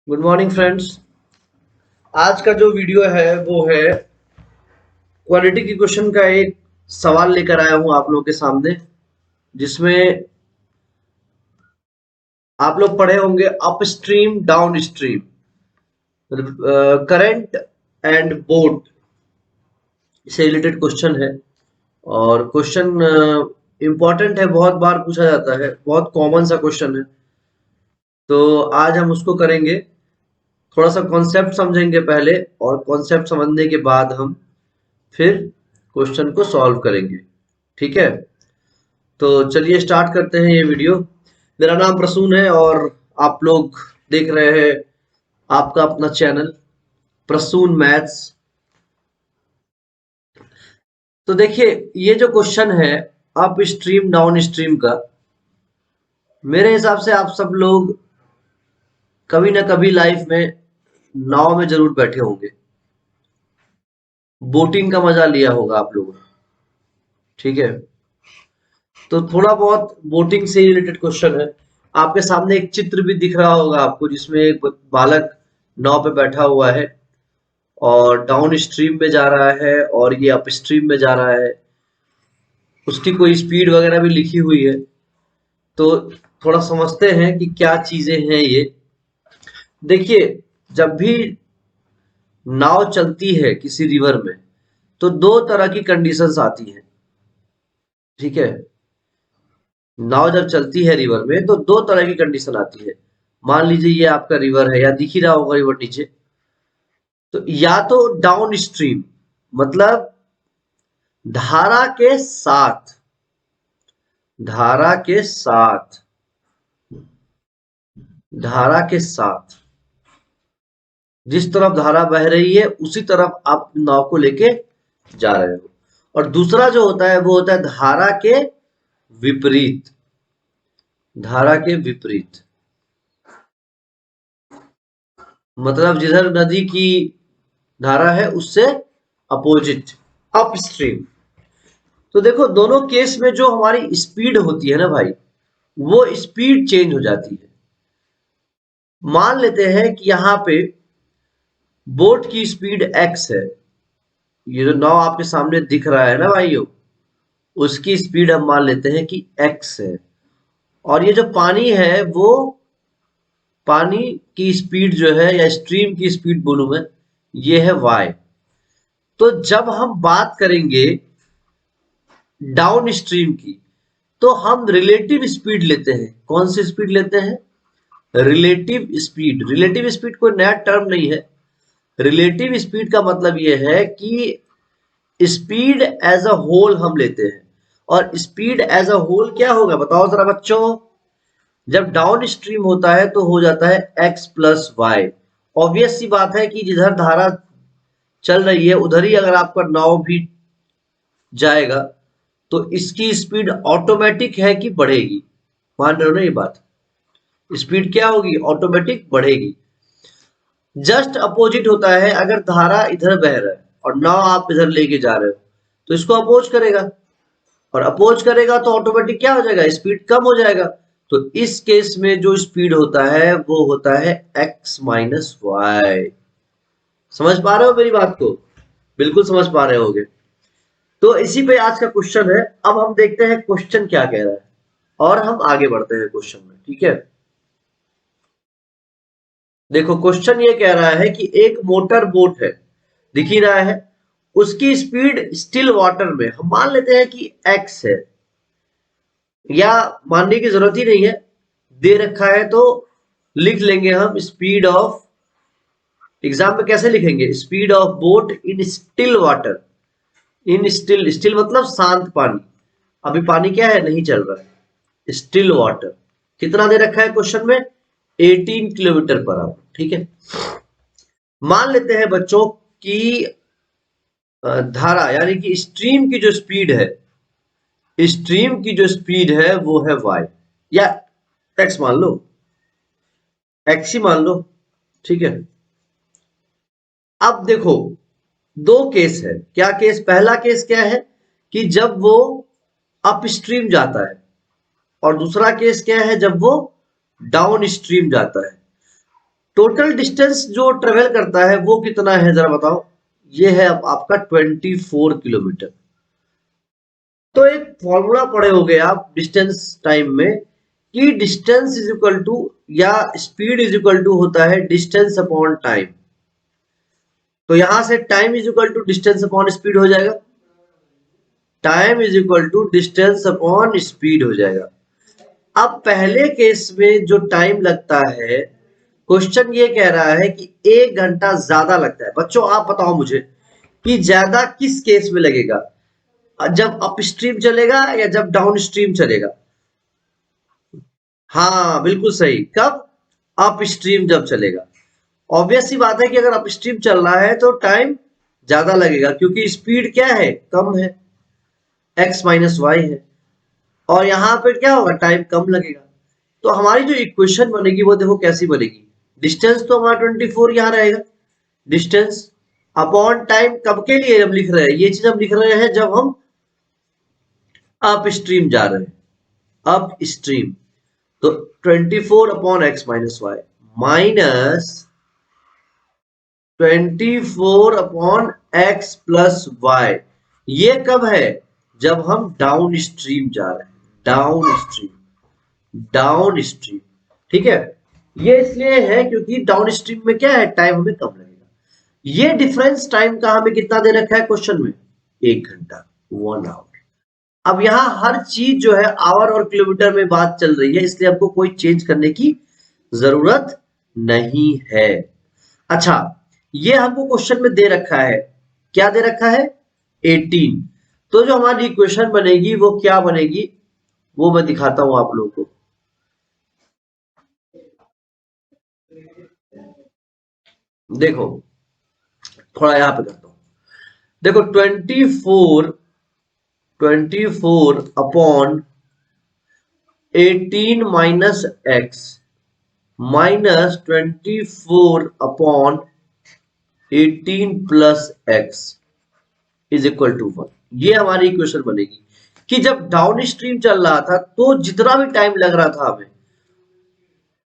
Good morning friends. आज का जो वीडियो है वो है क्वालिटी की क्वेश्चन का एक सवाल लेकर आया हूं आप लोगों के सामने, जिसमें आप लोग पढ़े होंगे upstream down stream, current and boat से रिलेटेड क्वेश्चन है। और क्वेश्चन इंपॉर्टेंट है, बहुत बार पूछा जाता है, बहुत कॉमन सा क्वेश्चन है। तो आज हम उसको करेंगे, थोड़ा सा कॉन्सेप्ट समझेंगे पहले, और कॉन्सेप्ट समझने के बाद हम फिर क्वेश्चन को सॉल्व करेंगे। ठीक है, तो चलिए स्टार्ट करते हैं ये वीडियो। मेरा नाम प्रसून है और आप लोग देख रहे हैं आपका अपना चैनल प्रसून मैथ्स। तो देखिए, ये जो क्वेश्चन है अप स्ट्रीम डाउन स्ट्रीम का, मेरे हिसाब से आप सब लोग कभी ना कभी लाइफ में नाव में जरूर बैठे होंगे, बोटिंग का मजा लिया होगा आप लोगों ने। ठीक है, तो थोड़ा बहुत बोटिंग से रिलेटेड क्वेश्चन है। आपके सामने एक चित्र भी दिख रहा होगा आपको, जिसमें एक बालक नाव पे बैठा हुआ है और डाउन स्ट्रीम में जा रहा है और ये अप स्ट्रीम में जा रहा है। उसकी कोई स्पीड वगैरह भी लिखी हुई है। तो थोड़ा समझते हैं कि क्या चीजें हैं ये। देखिए, जब भी नाव चलती है किसी रिवर में, तो दो तरह की कंडीशंस आती हैं। ठीक है, नाव जब चलती है रिवर में तो दो तरह की कंडीशन आती है। मान लीजिए ये आपका रिवर है, या दिख ही रहा होगा रिवर नीचे। तो या तो डाउन स्ट्रीम, मतलब धारा के साथ, धारा के साथ, धारा के साथ जिस तरफ धारा बह रही है उसी तरफ आप नाव को लेके जा रहे हो। और दूसरा जो होता है वो होता है धारा के विपरीत, धारा के विपरीत, मतलब जिधर नदी की धारा है उससे अपोजिट, अपस्ट्रीम। तो देखो, दोनों केस में जो हमारी स्पीड होती है ना भाई, वो स्पीड चेंज हो जाती है। मान लेते हैं कि यहाँ पे बोट की स्पीड x है। ये जो नाव आपके सामने दिख रहा है ना भाइयों, उसकी स्पीड हम मान लेते हैं कि x है। और ये जो पानी है वो, पानी की स्पीड जो है, या स्ट्रीम की स्पीड बोलूं मैं, ये है y। तो जब हम बात करेंगे डाउन स्ट्रीम की, तो हम रिलेटिव स्पीड लेते हैं। कौन सी स्पीड लेते हैं? Relative speed. रिलेटिव स्पीड कोई नया टर्म नहीं है। रिलेटिव स्पीड का मतलब यह है कि स्पीड एज अ होल हम लेते हैं। और स्पीड एज अ होल क्या होगा बताओ जरा बच्चों? जब डाउन स्ट्रीम होता है तो हो जाता है x प्लस वाई। ऑब्वियस सी बात है कि जिधर धारा चल रही है उधर ही अगर आपका नाव भी जाएगा, तो इसकी स्पीड ऑटोमेटिक है कि बढ़ेगी? मान रहे हो ना ये बात? स्पीड क्या होगी? ऑटोमेटिक बढ़ेगी। जस्ट अपोजिट होता है, अगर धारा इधर बह रहा है और नाव आप इधर लेके जा रहे हो, तो इसको अपोज करेगा। और अपोज करेगा तो ऑटोमेटिक क्या हो जाएगा? स्पीड कम हो जाएगा। तो इस केस में जो स्पीड होता है वो होता है x माइनस वाई। समझ पा रहे हो मेरी बात को? बिल्कुल समझ पा रहे होगे। तो इसी पे आज का क्वेश्चन है। अब हम देखते हैं क्वेश्चन क्या कह रहा है और हम आगे बढ़ते हैं क्वेश्चन में। ठीक है, देखो क्वेश्चन ये कह रहा है कि एक मोटर बोट है, दिख ही रहा है, उसकी स्पीड स्टिल वाटर में हम मान लेते हैं कि x है, या मानने की जरूरत ही नहीं है, दे रखा है तो लिख लेंगे हम स्पीड ऑफ। एग्जाम में कैसे लिखेंगे? Speed of boat in still water. In still, still मतलब शांत पानी। अभी पानी क्या है? नहीं चल रहा है। स्टिल वाटर कितना दे रखा है क्वेश्चन में? 18 किलोमीटर पर आवर। ठीक है, मान लेते हैं बच्चों की धारा यानी कि स्ट्रीम की जो स्पीड है, स्ट्रीम की जो स्पीड है वो है y, या x मान लो, x ही मान लो। ठीक है, अब देखो दो केस है। क्या केस? पहला केस क्या है कि जब वो अपस्ट्रीम जाता है, और दूसरा केस क्या है? जब वो डाउन स्ट्रीम जाता है। टोटल डिस्टेंस जो ट्रेवल करता है वो कितना है जरा बताओ। ये है अब आपका 24 किलोमीटर। तो एक फॉर्मूला पढ़े होगे आप डिस्टेंस टाइम में कि डिस्टेंस इज इक्वल टू या स्पीड इज इक्वल टू होता है डिस्टेंस अपॉन टाइम। तो यहां से time is equal to distance upon speed हो जाएगा, time is equal to distance upon speed हो जाएगा। अब पहले केस में जो टाइम लगता है, क्वेश्चन ये कह रहा है कि 1 घंटा ज्यादा लगता है। बच्चों आप बताओ मुझे कि ज्यादा किस केस में लगेगा, जब अपस्ट्रीम चलेगा या जब डाउनस्ट्रीम चलेगा? हाँ बिल्कुल सही, कब? अपस्ट्रीम जब चलेगा। ऑब्वियस सी बात है कि अगर अपस्ट्रीम चल रहा है तो टाइम ज्यादा लगेगा, क्योंकि स्पीड क्या है, कम है, x माइनस वाई है, और यहां पे क्या होगा, टाइम कम लगेगा। तो हमारी जो इक्वेशन बनेगी वो देखो कैसी बनेगी। डिस्टेंस तो हमारा 24 यहाँ रहेगा, डिस्टेंस अपॉन टाइम कब के लिए हम लिख रहे हैं, ये चीज हम लिख रहे हैं जब हम अप स्ट्रीम जा रहे हैं, अप स्ट्रीम। तो 24 upon x minus y minus 24 upon x plus y, ये कब है, जब हम डाउन स्ट्रीम जा रहे हैं, डाउन स्ट्रीम, डाउन स्ट्रीम। ठीक है, ये इसलिए है क्योंकि डाउन स्ट्रीम में क्या है, टाइम हमें कम लगेगा। ये डिफरेंस टाइम का हमें कितना दे रखा है क्वेश्चन में, 1 घंटा, 1 आवर। अब यहाँ हर चीज जो है आवर और किलोमीटर में बात चल रही है, इसलिए हमको कोई चेंज करने की जरूरत नहीं है। अच्छा, ये हमको क्वेश्चन में दे रखा है, क्या दे रखा है, 18। तो जो हमारी इक्वेशन बनेगी वो क्या बनेगी, वो मैं दिखाता हूं आप लोगों को। देखो थोड़ा यहां पे करता हूं, देखो 24 upon 18 minus x minus 24 upon 18 plus x is equal to 1। ये हमारी इक्वेशन बनेगी कि जब डाउन स्ट्रीम चल रहा था तो जितना भी टाइम लग रहा था हमें,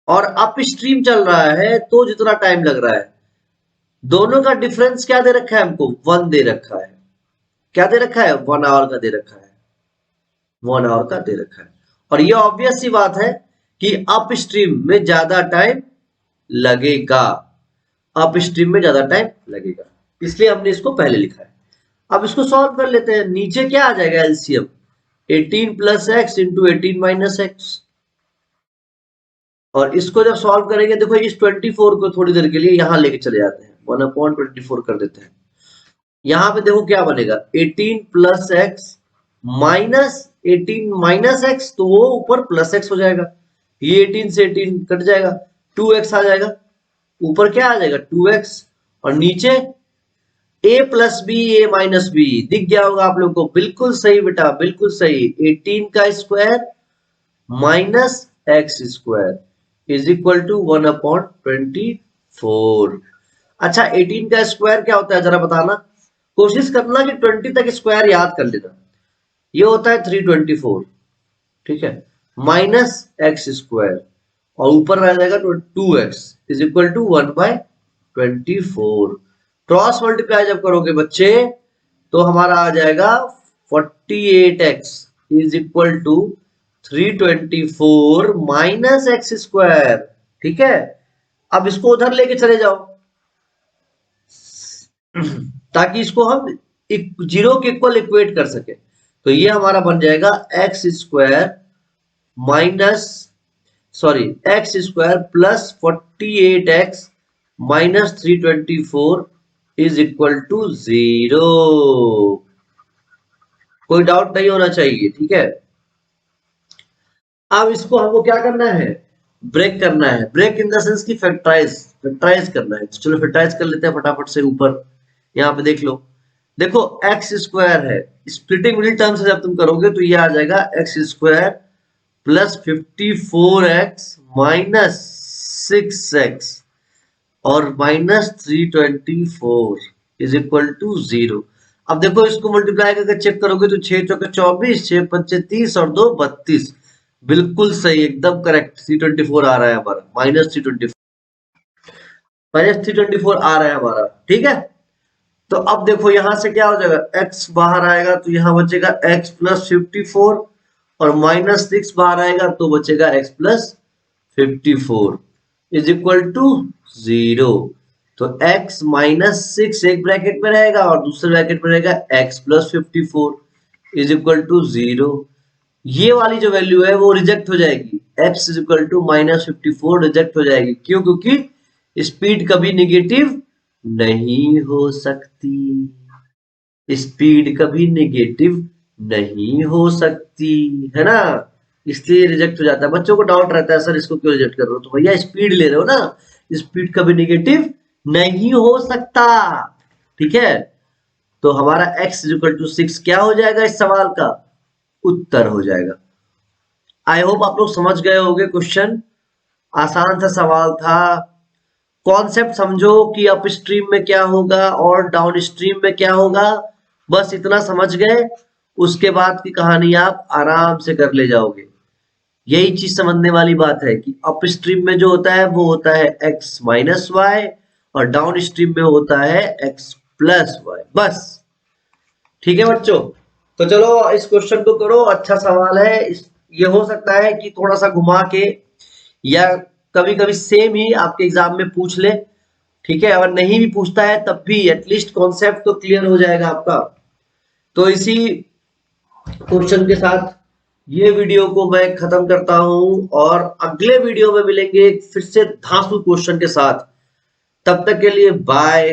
और अप स्ट्रीम चल रहा है तो जितना टाइम लग रहा है, दोनों का डिफरेंस क्या दे रखा है हमको, 1 दे रखा है। क्या दे रखा है, 1 आवर का दे रखा है, 1 आवर का दे रखा है। और ये ऑब्वियस सी बात है कि अप स्ट्रीम में ज्यादा टाइम लगेगा, अप स्ट्रीम में ज्यादा टाइम लगेगा, इसलिए हमने इसको पहले लिखा है। अब इसको सॉल्व कर लेते हैं। नीचे क्या आ जाएगा LCM, 18 plus x into 18 minus x. और इसको जब सॉल्व करेंगे, देखो इस 24 को थोड़ी देर के लिए यहां लेके चले जाते हैं, 1/24 कर देते हैं। यहां पे देखो क्या बनेगा, 18 plus x minus 18 minus x, तो वो ऊपर प्लस एक्स हो जाएगा, ये 18 से 18 कट जाएगा, 2x आ जाएगा, ऊपर क्या आ जाएगा 2x, और नीचे a plus b a minus b, दिख गया होगा आप लोग को, बिल्कुल सही बेटा, बिल्कुल सही। 18 का square minus x square is equal to 1/24। अच्छा, 18 का स्क्वायर क्या होता है जरा बताना, कोशिश करना कि 20 तक स्क्वायर याद कर लेना। ये होता है 324, ठीक है, माइनस एक्स स्क्वायर, और ऊपर रह जाएगा 2x is equal to 1/24। Cross multiply जब करोगे बच्चे तो हमारा आ जाएगा 48x is equal to 324 minus x square. ठीक है, अब इसको उधर लेके चले जाओ ताकि इसको हम जीरो के इक्वल इक्वेट कर सके। तो ये हमारा बन जाएगा x square minus, sorry, x square plus 48x minus 324 is equal to 0। कोई डाउट नहीं होना चाहिए, ठीक है। अब इसको हमको क्या करना है, ब्रेक करना है। ब्रेक इन द सेंस की फैक्टराइज करना है। चलो फैक्टराइज कर लेते हैं फटाफट से। ऊपर यहाँ पे देख लो, देखो एक्स स्क्वायर है, स्प्लिटिंग मिडिल टर्म से जब तुम करोगे तो ये आ जाएगा x square plus 54x minus 6x और माइनस 324 इज इक्वल टू 0। अब देखो इसको मल्टीप्लाई करके चेक करोगे तो 6 चौके 24, 6 पंचे 30 और 2 32, बिल्कुल सही, एकदम करेक्ट, 324 आ रहा है हमारा, माइनस 324। -324 आ रहा है हमारा, ठीक है। तो अब देखो यहां से क्या हो जाएगा, x बाहर आएगा तो यहाँ बचेगा x प्लस 54 और -6 बाहर आएगा तो बचेगा x plus 54 is equal to 0। तो x माइनस 6 एक ब्रैकेट में रहेगा और दूसरे ब्रैकेट में रहेगा x plus 54 is equal to 0। ये वाली जो वैल्यू है वो रिजेक्ट हो जाएगी, x is equal to -54 reject हो जाएगी। क्यों? क्योंकि स्पीड कभी निगेटिव नहीं हो सकती, स्पीड कभी नेगेटिव नहीं हो सकती, है ना, इसलिए रिजेक्ट हो जाता है। बच्चों को डाउट रहता है सर इसको क्यों रिजेक्ट कर रहे हो, तो भैया स्पीड ले रहे हो ना, स्पीड कभी नेगेटिव नहीं हो सकता, ठीक है। तो हमारा x इक्वल टू 6 क्या हो जाएगा, इस सवाल का उत्तर हो जाएगा। आई होप आप लोग समझ गए होंगे क्वेश्चन, आसान सा सवाल था। कॉन्सेप्ट समझो कि अप स्ट्रीम में क्या होगा और डाउन स्ट्रीम में क्या होगा, बस इतना समझ गए, उसके बाद की कहानी आप आराम से कर ले जाओगे। यही चीज समझने वाली बात है कि अप स्ट्रीम में जो होता है वो होता है x माइनस वाई और डाउन स्ट्रीम में होता है x प्लस वाई, बस। ठीक है बच्चों, तो चलो इस क्वेश्चन को करो, अच्छा सवाल है। ये हो सकता है कि थोड़ा सा घुमा के या कभी कभी सेम ही आपके एग्जाम में पूछ ले, ठीक है। अगर नहीं भी पूछता है तब भी एटलीस्ट कॉन्सेप्ट तो क्लियर हो जाएगा आपका। तो इसी क्वेश्चन के साथ ये वीडियो को मैं खत्म करता हूं और अगले वीडियो में मिलेंगे फिर से धांसू क्वेश्चन के साथ। तब तक के लिए bye,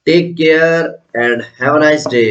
take care and have a nice day.